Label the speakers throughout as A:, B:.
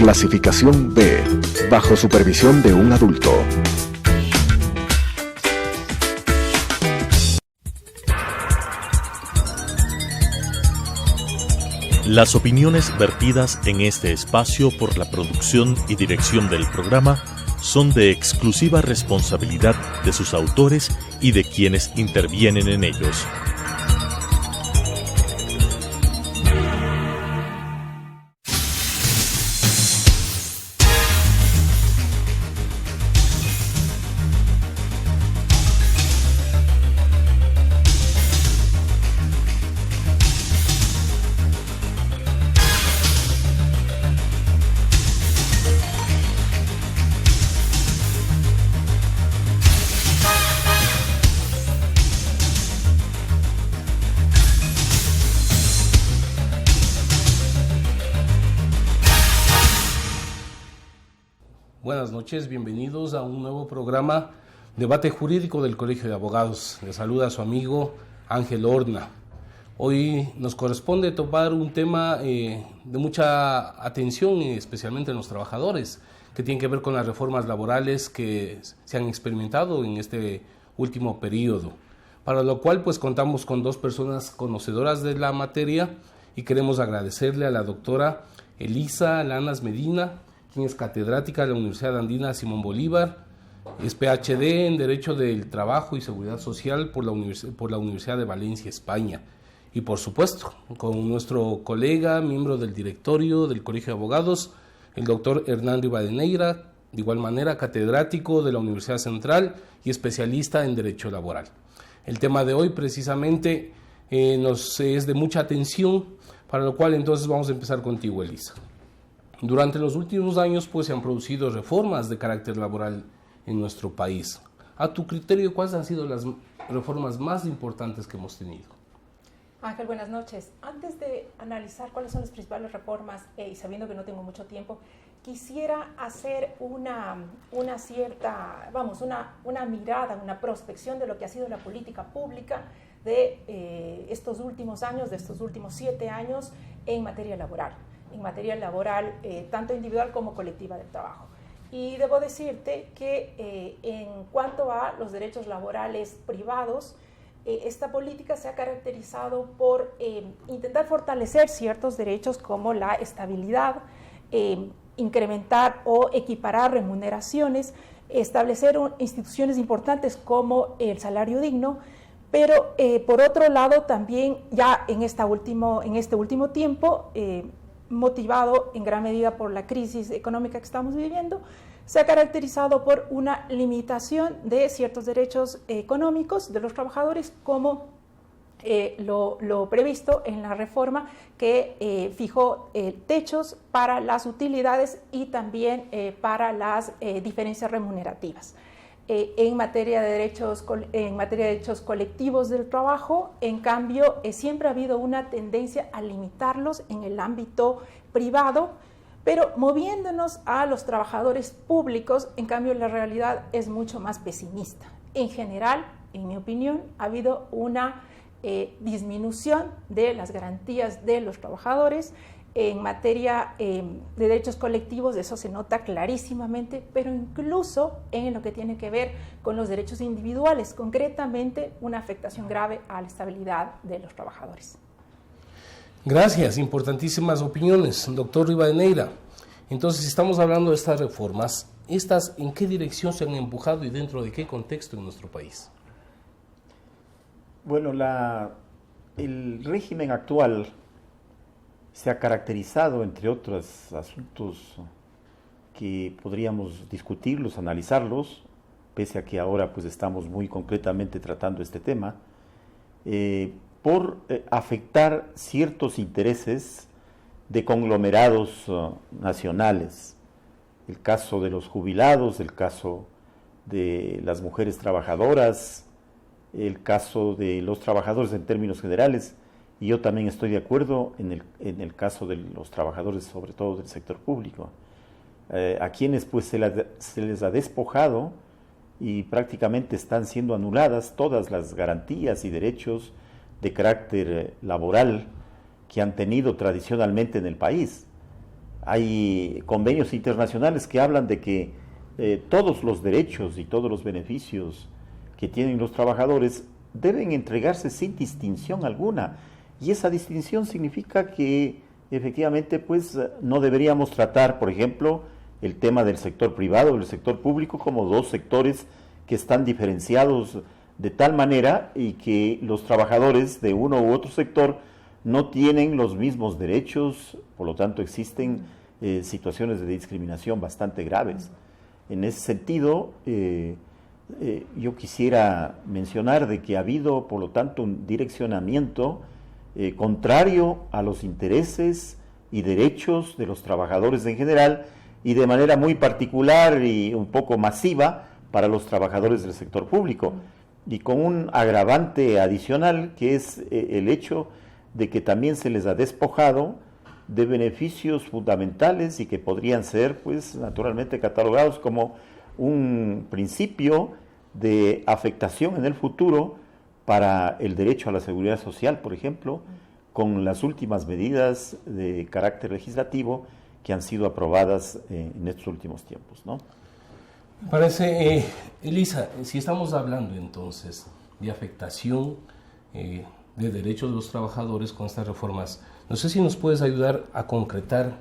A: Clasificación B, bajo supervisión de un adulto.
B: Las opiniones vertidas en este espacio por la producción y dirección del programa son de exclusiva responsabilidad de sus autores y de quienes intervienen en ellos.
C: Buenas noches, bienvenidos a un nuevo programa Debate Jurídico del Colegio de Abogados. Les saluda su amigo Ángel Horna. Hoy nos corresponde topar un tema de mucha atención, especialmente en los trabajadores, que tiene que ver con las reformas laborales que se han experimentado en este último periodo. Para lo cual pues contamos con dos personas conocedoras de la materia y queremos agradecerle a la doctora Elisa Lanas Medina, quien es catedrática de la Universidad Andina Simón Bolívar, es PhD en Derecho del Trabajo y Seguridad Social por la Universidad de Valencia, España. Y por supuesto, con nuestro colega, miembro del directorio del Colegio de Abogados, el doctor Hernán Rivadeneira, de igual manera catedrático de la Universidad Central y especialista en Derecho Laboral. El tema de hoy precisamente nos es de mucha atención, para lo cual entonces vamos a empezar contigo, Elisa. Durante los últimos años pues se han producido reformas de carácter laboral en nuestro país. A tu criterio, ¿cuáles han sido las reformas más importantes que hemos tenido?
D: Ángel, buenas noches. Antes de analizar cuáles son las principales reformas, y sabiendo que no tengo mucho tiempo, quisiera hacer una mirada, una prospección de lo que ha sido la política pública de estos últimos años, de estos últimos 7 años en materia laboral. Tanto individual como colectiva del trabajo. Y debo decirte que en cuanto a los derechos laborales privados, esta política se ha caracterizado por intentar fortalecer ciertos derechos como la estabilidad, incrementar o equiparar remuneraciones, establecer instituciones importantes como el salario digno, pero por otro lado también ya en este último tiempo, motivado en gran medida por la crisis económica que estamos viviendo, se ha caracterizado por una limitación de ciertos derechos económicos de los trabajadores, como lo previsto en la reforma que fijó techos para las utilidades y también para las diferencias remunerativas. En materia de derechos colectivos del trabajo, en cambio, siempre ha habido una tendencia a limitarlos en el ámbito privado, pero moviéndonos a los trabajadores públicos, en cambio, la realidad es mucho más pesimista. En general, en mi opinión, ha habido una disminución de las garantías de los trabajadores. En materia de derechos colectivos, eso se nota clarísimamente, pero incluso en lo que tiene que ver con los derechos individuales, concretamente una afectación grave a la estabilidad de los trabajadores.
C: Gracias, importantísimas opiniones, doctor Rivadeneira. Entonces, si estamos hablando de estas reformas, ¿estas en qué dirección se han empujado y dentro de qué contexto en nuestro país?
E: Bueno, el régimen actual se ha caracterizado, entre otros asuntos que podríamos discutirlos, analizarlos, pese a que ahora pues estamos muy concretamente tratando este tema, por afectar ciertos intereses de conglomerados nacionales. El caso de los jubilados, el caso de las mujeres trabajadoras, el caso de los trabajadores en términos generales, y yo también estoy de acuerdo en el caso de los trabajadores, sobre todo del sector público, a quienes pues se les ha despojado y prácticamente están siendo anuladas todas las garantías y derechos de carácter laboral que han tenido tradicionalmente en el país. hay convenios internacionales que hablan de que todos los derechos y todos los beneficios que tienen los trabajadores deben entregarse sin distinción alguna. Y esa distinción significa que efectivamente pues no deberíamos tratar, por ejemplo, el tema del sector privado o del sector público como dos sectores que están diferenciados de tal manera y que los trabajadores de uno u otro sector no tienen los mismos derechos, por lo tanto existen situaciones de discriminación bastante graves. En ese sentido, yo quisiera mencionar de que ha habido, por lo tanto, un direccionamiento contrario a los intereses y derechos de los trabajadores en general y de manera muy particular y un poco masiva para los trabajadores del sector público, y con un agravante adicional que es el hecho de que también se les ha despojado de beneficios fundamentales y que podrían ser, pues, naturalmente catalogados como un principio de afectación en el futuro para el derecho a la seguridad social, por ejemplo, con las últimas medidas de carácter legislativo que han sido aprobadas en estos últimos tiempos, ¿no?
C: Me parece, Elisa, si estamos hablando entonces de afectación de derechos de los trabajadores con estas reformas, no sé si nos puedes ayudar a concretar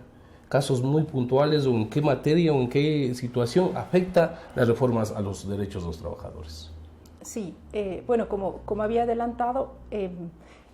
C: casos muy puntuales o en qué materia o en qué situación afecta las reformas a los derechos de los trabajadores.
D: Sí, bueno, como había adelantado,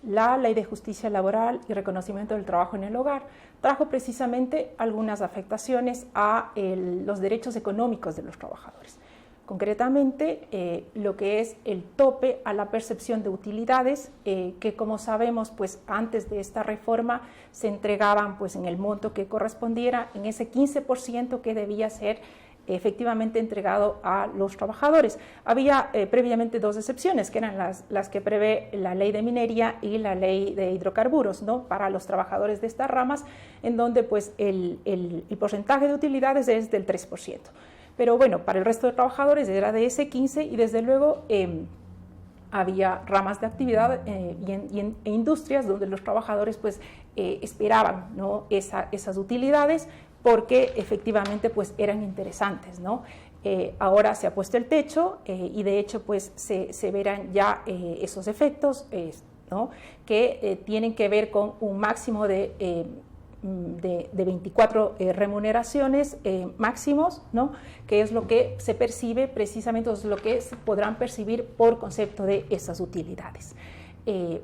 D: la Ley de Justicia Laboral y Reconocimiento del Trabajo en el Hogar trajo precisamente algunas afectaciones a los derechos económicos de los trabajadores. Concretamente, lo que es el tope a la percepción de utilidades, que como sabemos, pues antes de esta reforma se entregaban pues en el monto que correspondiera, en ese 15% que debía ser efectivamente entregado a los trabajadores. Había previamente dos excepciones, que eran las que prevé la ley de minería y la ley de hidrocarburos, ¿no?, para los trabajadores de estas ramas, en donde pues el porcentaje de utilidades es del 3%. Pero bueno, para el resto de trabajadores era de ese 15% y desde luego había ramas de actividad e industrias donde los trabajadores pues esperaban, ¿no?, esas utilidades, porque efectivamente pues eran interesantes, ¿no? Ahora se ha puesto el techo y de hecho pues se verán ya esos efectos, ¿no?, que tienen que ver con un máximo de 24 remuneraciones máximos, ¿no?, que es lo que se percibe precisamente, es lo que podrán percibir por concepto de esas utilidades.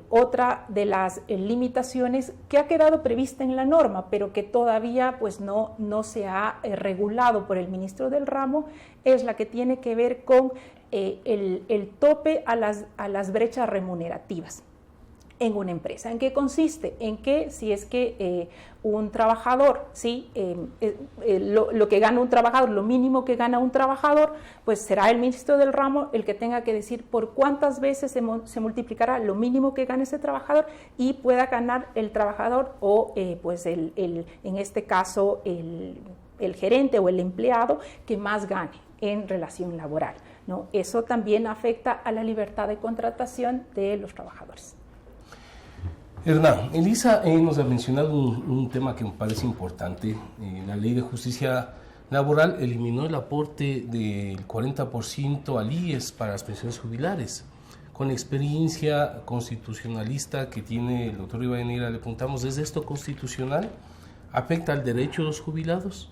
D: Otra de las limitaciones que ha quedado prevista en la norma, pero que todavía pues no se ha regulado por el ministro del ramo, es la que tiene que ver con el tope a las brechas remunerativas en una empresa. ¿En qué consiste? En que si es que un trabajador, ¿sí?, lo que gana un trabajador, lo mínimo que gana un trabajador, pues será el ministro del ramo el que tenga que decir por cuántas veces se multiplicará lo mínimo que gana ese trabajador y pueda ganar el trabajador o pues en este caso el gerente o el empleado que más gane en relación laboral, ¿no? Eso también afecta a la libertad de contratación de los trabajadores.
C: Hernán, Elisa nos ha mencionado un tema que me parece importante. La Ley de Justicia Laboral eliminó el aporte del 40% al IES para las pensiones jubilares. Con la experiencia constitucionalista que tiene el doctor Rivadeneira, le preguntamos, ¿es esto constitucional? ¿Afecta al derecho de los jubilados?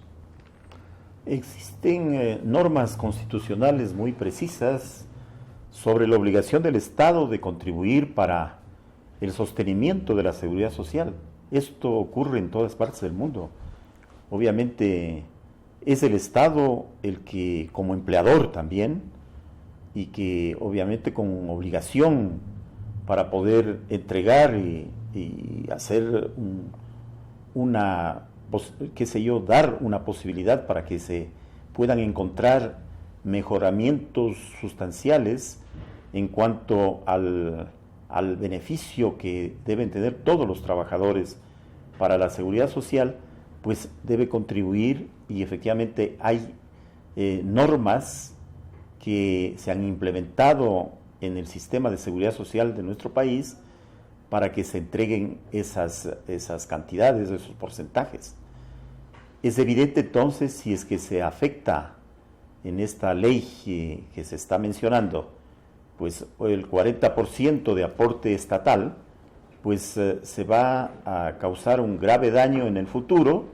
E: Existen normas constitucionales muy precisas sobre la obligación del Estado de contribuir para el sostenimiento de la seguridad social. Esto ocurre en todas partes del mundo. Obviamente es el Estado el que, como empleador también, y que obviamente con obligación para poder entregar y hacer dar una posibilidad para que se puedan encontrar mejoramientos sustanciales en cuanto al beneficio que deben tener todos los trabajadores para la seguridad social, pues debe contribuir, y efectivamente hay normas que se han implementado en el sistema de seguridad social de nuestro país para que se entreguen esas cantidades, esos porcentajes. Es evidente entonces, si es que se afecta en esta ley que se está mencionando, pues el 40% de aporte estatal, pues se va a causar un grave daño en el futuro,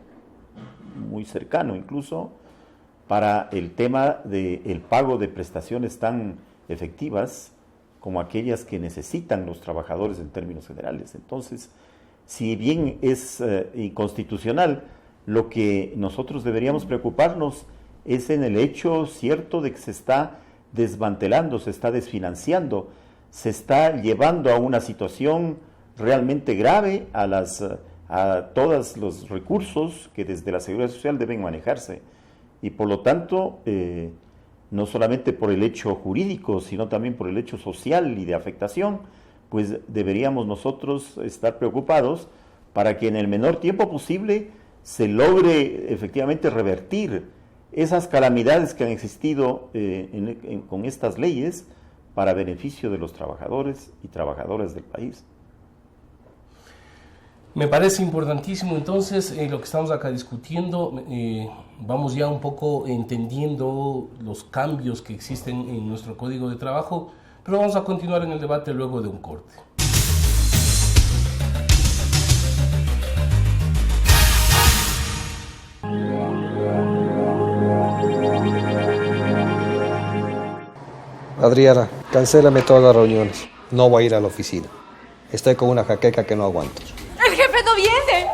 E: muy cercano incluso, para el tema del pago de prestaciones tan efectivas como aquellas que necesitan los trabajadores en términos generales. Entonces, si bien es inconstitucional, lo que nosotros deberíamos preocuparnos es en el hecho cierto de que se está desmantelando, se está desfinanciando, se está llevando a una situación realmente grave a todos los recursos que desde la Seguridad Social deben manejarse. Y por lo tanto, no solamente por el hecho jurídico, sino también por el hecho social y de afectación, pues deberíamos nosotros estar preocupados para que en el menor tiempo posible se logre efectivamente revertir esas calamidades que han existido con estas leyes para beneficio de los trabajadores y trabajadoras del país.
C: Me parece importantísimo entonces lo que estamos acá discutiendo. Vamos ya un poco entendiendo los cambios que existen en nuestro Código de Trabajo, pero vamos a continuar en el debate luego de un corte.
F: Adriana, cancélame todas las reuniones. No voy a ir a la oficina. Estoy con una jaqueca que no aguanto.
G: ¡El jefe no viene!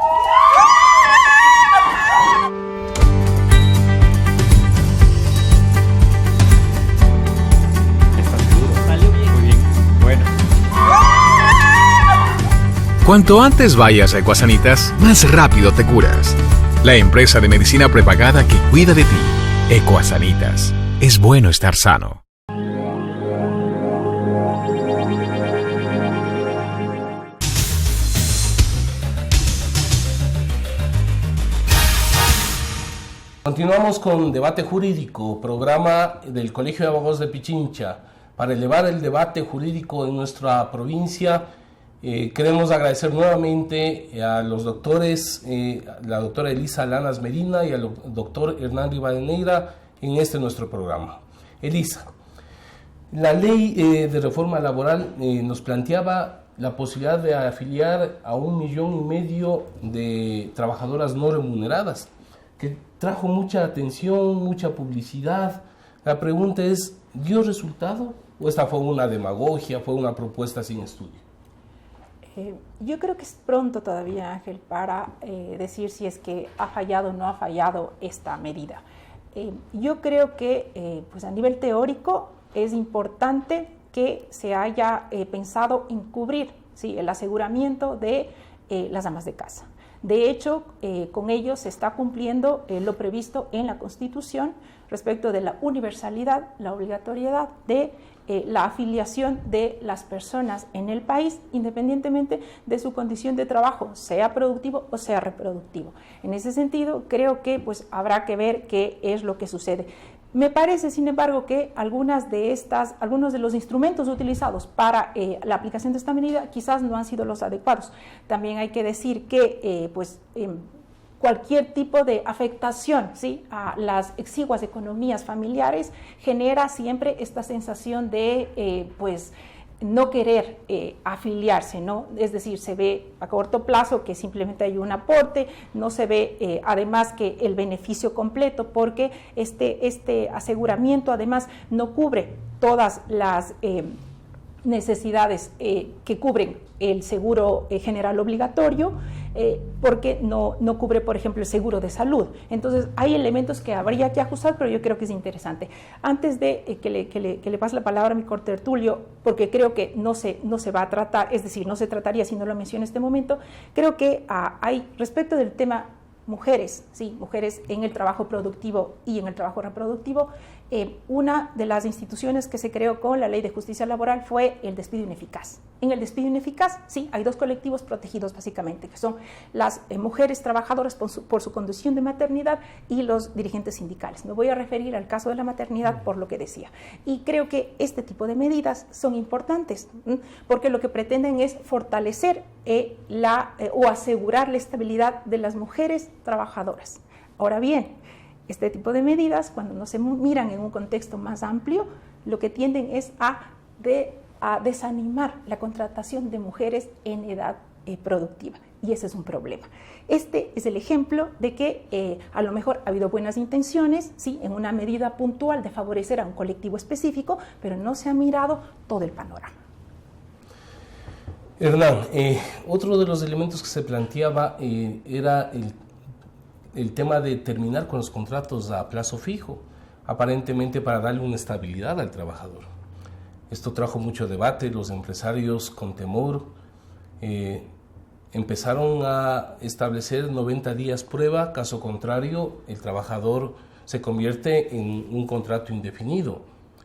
H: ¿Estás seguro? Salió bien. Muy bien. Bueno.
I: Cuanto antes vayas a Ecuasanitas, más rápido te curas. La empresa de medicina prepagada que cuida de ti. Ecuasanitas. Es bueno estar sano.
C: Continuamos con Debate Jurídico, programa del Colegio de Abogados de Pichincha. Para elevar el debate jurídico en nuestra provincia, queremos agradecer nuevamente a los doctores, la doctora Elisa Lanas Medina y al doctor Hernán Rivadeneira en nuestro programa. Elisa, la ley de reforma laboral nos planteaba la posibilidad de afiliar a 1,5 millones de trabajadoras no remuneradas, que trajo mucha atención, mucha publicidad. La pregunta es, ¿dio resultado? ¿O esta fue una demagogia, fue una propuesta sin estudio?
D: Yo creo que es pronto todavía, Ángel, para decir si es que ha fallado o no ha fallado esta medida. Yo creo que pues a nivel teórico es importante que se haya pensado en cubrir, ¿sí?, el aseguramiento de las amas de casa. De hecho, con ello se está cumpliendo lo previsto en la Constitución respecto de la universalidad, la obligatoriedad de la afiliación de las personas en el país, independientemente de su condición de trabajo, sea productivo o sea reproductivo. En ese sentido, creo que pues, habrá que ver qué es lo que sucede. Me parece, sin embargo, que algunos de los instrumentos utilizados para la aplicación de esta medida quizás no han sido los adecuados. También hay que decir que cualquier tipo de afectación, ¿sí?, a las exiguas economías familiares genera siempre esta sensación de no querer afiliarse, ¿no? Es decir, se ve a corto plazo que simplemente hay un aporte, no se ve además que el beneficio completo, porque este aseguramiento además no cubre todas las necesidades que cubren el seguro general obligatorio, porque no cubre, por ejemplo, el seguro de salud. Entonces, hay elementos que habría que ajustar, pero yo creo que es interesante. Antes de que le pase la palabra a mi contertulio, porque creo que no se va a tratar, es decir, no se trataría si no lo menciono en este momento, creo que hay, respecto del tema mujeres, sí, mujeres en el trabajo productivo y en el trabajo reproductivo, una de las instituciones que se creó con la Ley de Justicia Laboral fue el despido ineficaz. En el despido ineficaz, sí, hay dos colectivos protegidos básicamente, que son las mujeres trabajadoras por su condición de maternidad y los dirigentes sindicales. Me voy a referir al caso de la maternidad por lo que decía. Y creo que este tipo de medidas son importantes, porque lo que pretenden es fortalecer o asegurar la estabilidad de las mujeres trabajadoras. Ahora bien, este tipo de medidas, cuando no se miran en un contexto más amplio, lo que tienden es a desanimar la contratación de mujeres en edad productiva, y ese es un problema. Este es el ejemplo de que a lo mejor ha habido buenas intenciones, sí, en una medida puntual de favorecer a un colectivo específico, pero no se ha mirado todo el panorama.
C: Hernán, otro de los elementos que se planteaba era el tema de terminar con los contratos a plazo fijo, aparentemente para darle una estabilidad al trabajador. Esto trajo mucho debate, los empresarios con temor empezaron a establecer 90 días prueba, caso contrario el trabajador se convierte en un contrato indefinido.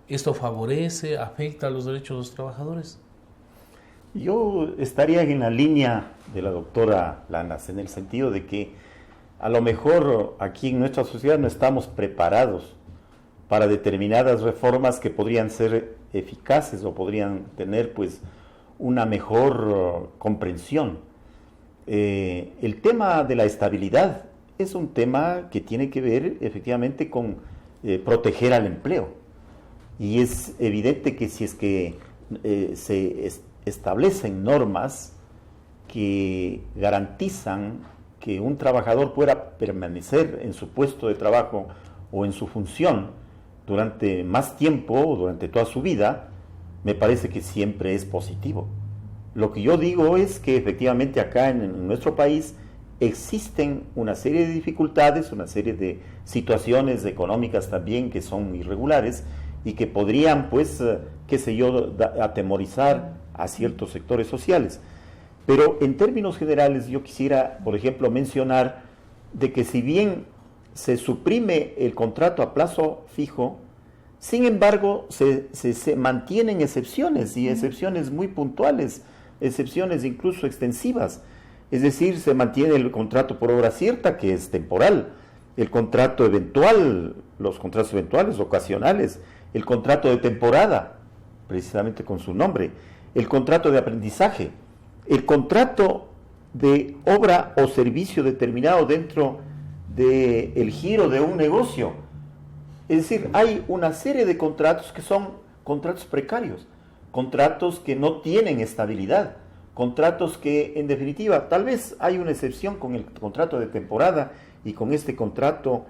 C: ¿Esto favorece, afecta a los derechos de los trabajadores?
E: Yo estaría en la línea de la doctora Lanas, en el sentido de que a lo mejor aquí en nuestra sociedad no estamos preparados para determinadas reformas que podrían ser eficaces o podrían tener pues una mejor comprensión. El tema de la estabilidad es un tema que tiene que ver efectivamente con proteger al empleo, y es evidente que si es que se establecen normas que garantizan que un trabajador pueda permanecer en su puesto de trabajo o en su función durante más tiempo o durante toda su vida, me parece que siempre es positivo. Lo que yo digo es que efectivamente acá en nuestro país existen una serie de dificultades, una serie de situaciones económicas también que son irregulares y que podrían, pues, qué sé yo, atemorizar a ciertos sectores sociales. Pero en términos generales yo quisiera, por ejemplo, mencionar de que si bien se suprime el contrato a plazo fijo, sin embargo se mantienen excepciones, y excepciones muy puntuales, excepciones incluso extensivas. Es decir, se mantiene el contrato por obra cierta, que es temporal, el contrato eventual, los contratos eventuales, ocasionales, el contrato de temporada, precisamente con su nombre, el contrato de aprendizaje, el contrato de obra o servicio determinado dentro del giro de un negocio. Es decir, hay una serie de contratos que son contratos precarios, contratos que no tienen estabilidad, contratos que en definitiva, tal vez hay una excepción con el contrato de temporada y con este contrato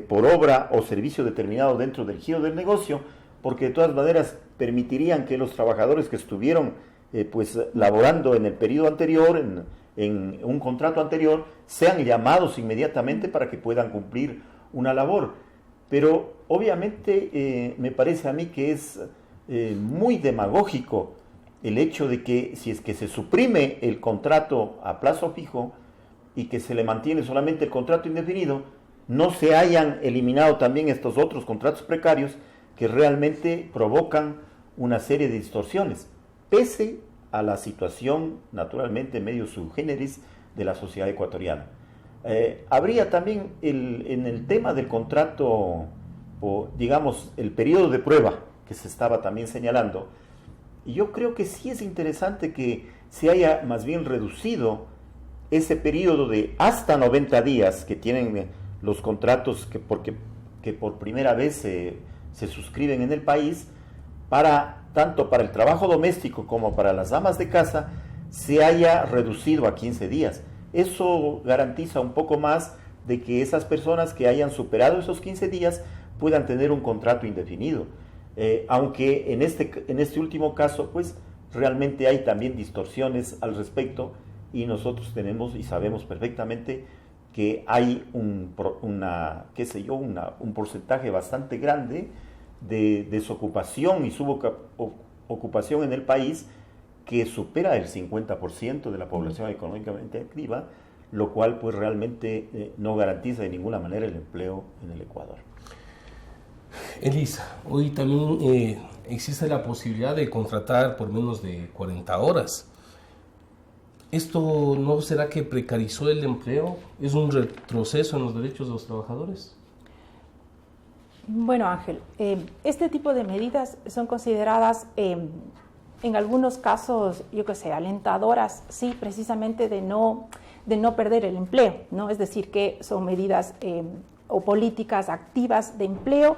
E: por obra o servicio determinado dentro del giro del negocio, porque de todas maneras permitirían que los trabajadores que estuvieron pues laborando en el periodo anterior, en un contrato anterior, sean llamados inmediatamente para que puedan cumplir una labor. Pero obviamente me parece a mí que es muy demagógico el hecho de que si es que se suprime el contrato a plazo fijo y que se le mantiene solamente el contrato indefinido, no se hayan eliminado también estos otros contratos precarios que realmente provocan una serie de distorsiones, pese a la situación naturalmente medio subgéneris de la sociedad ecuatoriana. Habría también en el tema del contrato, o digamos el periodo de prueba que se estaba también señalando, y yo creo que sí es interesante que se haya más bien reducido ese periodo de hasta 90 días que tienen los contratos que por primera vez se suscriben en el país, tanto para el trabajo doméstico como para las amas de casa, se haya reducido a 15 días. Eso garantiza un poco más de que esas personas que hayan superado esos 15 días puedan tener un contrato indefinido. Aunque en este último caso, pues realmente hay también distorsiones al respecto, y nosotros tenemos y sabemos perfectamente que hay un porcentaje bastante grande de desocupación y subocupación en el país que supera el 50% de la población económicamente activa, lo cual pues realmente no garantiza de ninguna manera el empleo en el Ecuador.
C: Elisa, hoy también existe la posibilidad de contratar por menos de 40 horas. ¿Esto no será que precarizó el empleo? ¿Es un retroceso en los derechos de los trabajadores?
D: Bueno, Ángel, este tipo de medidas son consideradas en algunos casos, alentadoras, sí, precisamente de no de no perder el empleo, ¿no? Es decir, que son medidas o políticas activas de empleo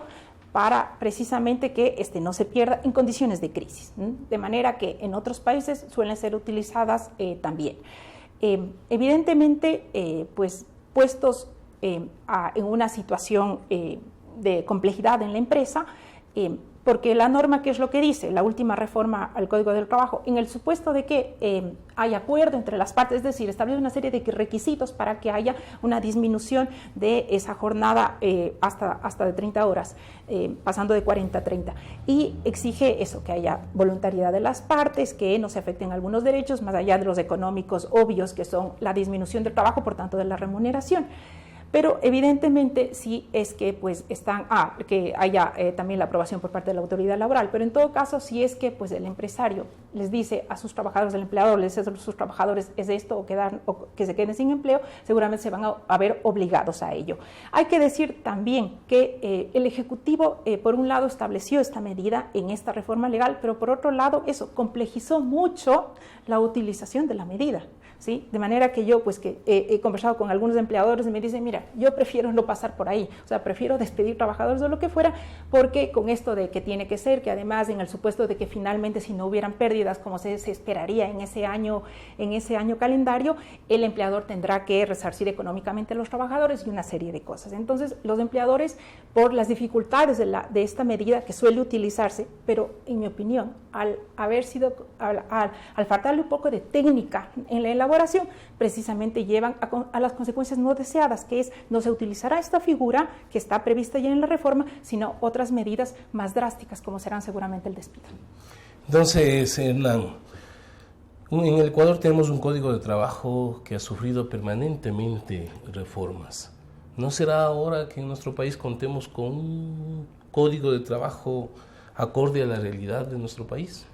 D: para precisamente que no se pierda en condiciones de crisis, ¿no? De manera que en otros países suelen ser utilizadas también. Evidentemente, pues puestos en una situación de complejidad en la empresa, porque la norma, ¿qué es lo que dice? La última reforma al Código del Trabajo, en el supuesto de que hay acuerdo entre las partes, es decir, establece una serie de requisitos para que haya una disminución de esa jornada hasta de 30 horas, pasando de 40 a 30, y exige eso, que haya voluntariedad de las partes, que no se afecten algunos derechos, más allá de los económicos obvios, que son la disminución del trabajo, por tanto, de la remuneración. Pero evidentemente sí es que pues que haya también la aprobación por parte de la autoridad laboral, pero en todo caso si es que pues el empresario les dice a sus trabajadores, el empleador les dice a sus trabajadores es esto o que se queden sin empleo, seguramente se van a ver obligados a ello. Hay que decir también que el Ejecutivo por un lado estableció esta medida en esta reforma legal, pero por otro lado eso complejizó mucho la utilización de la medida. ¿Sí? De manera que yo, pues que he conversado con algunos empleadores y me dicen, mira, yo prefiero no pasar por ahí, o sea, prefiero despedir trabajadores o lo que fuera, porque con esto de que tiene que ser, que además en el supuesto de que finalmente si no hubieran pérdidas, como se esperaría en ese año calendario, el empleador tendrá que resarcir económicamente a los trabajadores y una serie de cosas. Entonces, los empleadores, por las dificultades de esta medida que suele utilizarse, pero en mi opinión, al faltarle un poco de técnica en la elaboración, precisamente llevan a las consecuencias no deseadas, que es no se utilizará esta figura que está prevista ya en la reforma, sino otras medidas más drásticas, como serán seguramente el despido.
C: Entonces, Hernán, en el Ecuador tenemos un código de trabajo que ha sufrido permanentemente reformas. ¿No será ahora que en nuestro país contemos con un código de trabajo acorde a la realidad de nuestro país?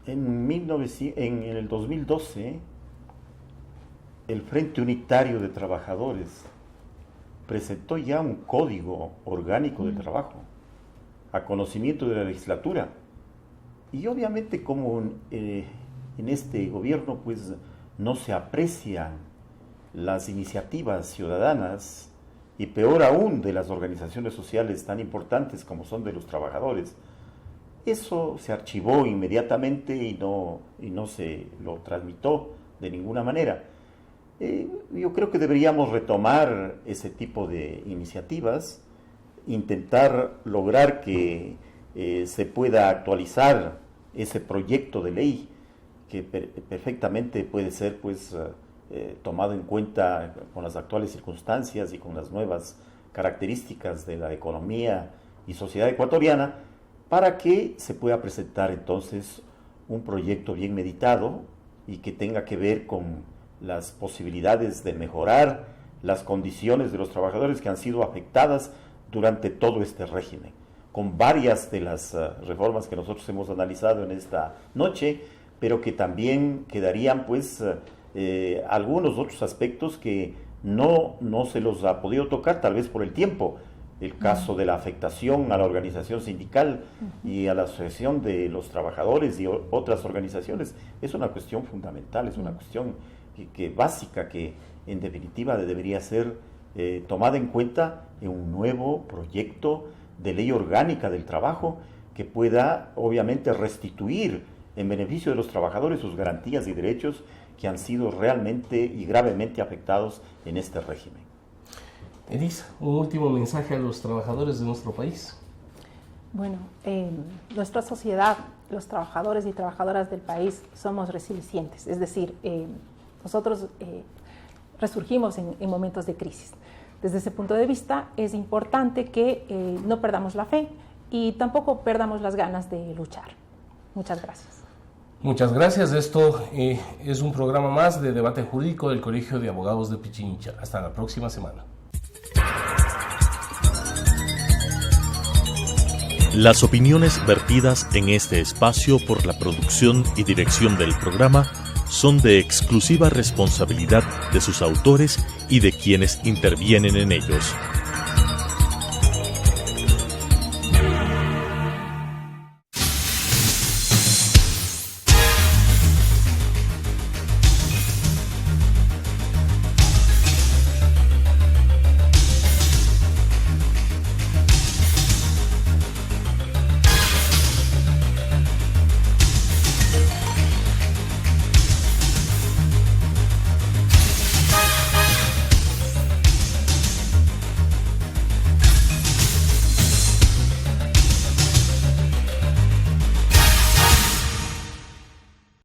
E: En el 2012, el Frente Unitario de Trabajadores presentó ya un código orgánico de trabajo a conocimiento de la legislatura. Y obviamente como en este gobierno pues no se aprecian las iniciativas ciudadanas y peor aún de las organizaciones sociales tan importantes como son de los trabajadores, eso se archivó inmediatamente y no se lo transmitió de ninguna manera. Yo creo que deberíamos retomar ese tipo de iniciativas, intentar lograr que se pueda actualizar ese proyecto de ley que perfectamente puede ser pues tomado en cuenta con las actuales circunstancias y con las nuevas características de la economía y sociedad ecuatoriana, para que se pueda presentar entonces un proyecto bien meditado y que tenga que ver con las posibilidades de mejorar las condiciones de los trabajadores que han sido afectadas durante todo este régimen, con varias de las reformas que nosotros hemos analizado en esta noche, pero que también quedarían pues algunos otros aspectos que no se los ha podido tocar, tal vez por el tiempo. El caso de la afectación a la organización sindical y a la asociación de los trabajadores y otras organizaciones es una cuestión fundamental, es una cuestión que básica, que en definitiva debería ser tomada en cuenta en un nuevo proyecto de ley orgánica del trabajo que pueda obviamente restituir en beneficio de los trabajadores sus garantías y derechos que han sido realmente y gravemente afectados en este régimen.
C: Edith, un último mensaje a los trabajadores de nuestro país.
D: Bueno, nuestra sociedad, los trabajadores y trabajadoras del país somos resilientes, es decir, nosotros resurgimos en momentos de crisis. Desde ese punto de vista es importante que no perdamos la fe y tampoco perdamos las ganas de luchar. Muchas gracias.
C: Muchas gracias. Esto es un programa más de debate jurídico del Colegio de Abogados de Pichincha. Hasta la próxima semana.
B: Las opiniones vertidas en este espacio por la producción y dirección del programa son de exclusiva responsabilidad de sus autores y de quienes intervienen en ellos.